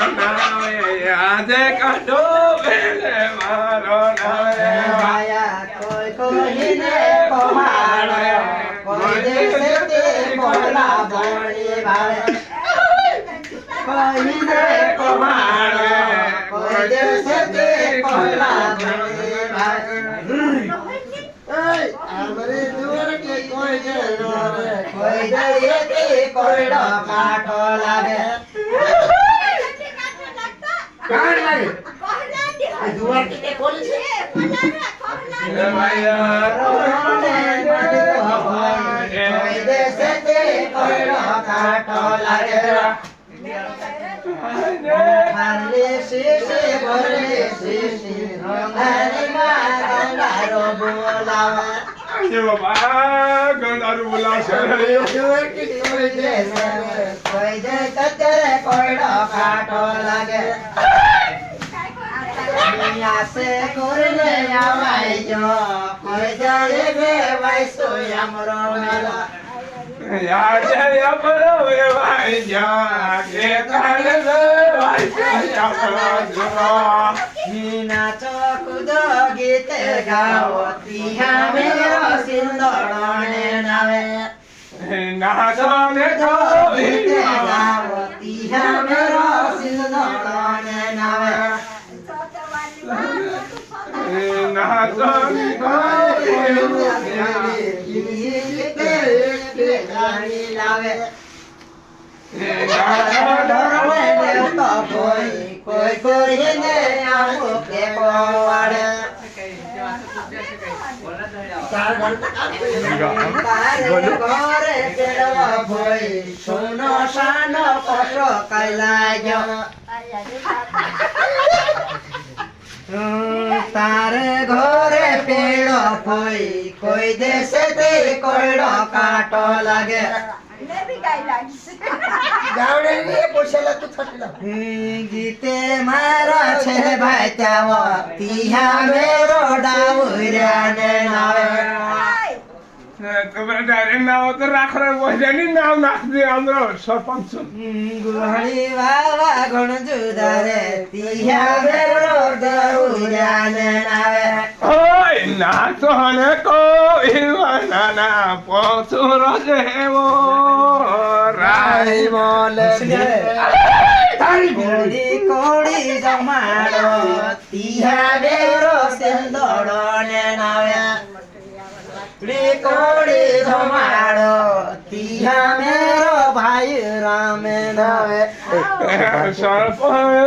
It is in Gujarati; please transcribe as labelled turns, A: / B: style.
A: નાવે આજે કાઢો બેલે મારો નાવે
B: આયા કોઈ કોઈને કોહાડો કોઈ દેશે તે કોલા બોણી ભાવે કોઈને કોહાડો કોઈ દેશે તે કોલા બોણી ભાવે આમરે દૂર કે કોઈ જરો રે કોઈ દે તે કોઈડો કાઠો લાગે કાઢ લાગે દુવાર કે કોલ છે કોઈ દેશે તે કોઈડો કાઠો લાગે ખાલી શીશી ભરે શીશી રંગારી માં ગંગારો બોલાવે
A: ગંગારું બોલાવશે
B: કોઈ દે કતરે કોઈડો કાઠો લાગે આસે કોરને આવાય જો કોઈ દે બે વાઈસો અમરો મેલા
A: આજે અમરો વેવાય જા કે કાલે વેવાય અમરો
B: મીના ચોકુદો ગીતે ગાઓ તિહા મેરો સિંદોડને નાવે
A: નાચો ને તો
B: ગીતે ગાઓ તિહા મેરો સિંદોડને નાવે
A: નાચો ને
B: લાવે કોઈ કોઈને આવો કે કોવાડે ઘરે કેળવા ભોઈ સોનો સાનો પશો કલાજો તારે ઘરે પેડો ભોઈ કોઈ દેશે તે કોઈડો કાટો લાગે ગીતે મારા છે ભાઈ ત્યાં તિહા મેરો ડાઉર્યા ને નાવે
A: તમારે ડાયરેક્ટ નાવ તો રાખડે બોજાની નાવ નાખજે આમરો સરપંચ
B: ગુહળી વાવા ઘણ જુદારે તિહા મેરો ડાઉર્યા ને નાવે
A: ઓય નાચો હને કોઈ વાના પોસુરો જેવો રાઈ મોલે
B: તારી કોડી કોડી જમાડો તિહા મેરો સિંદોડો ને નાવે કોડી જમાડો તિહા મેરો ભાઈ રામે નાવે
A: સરપંચ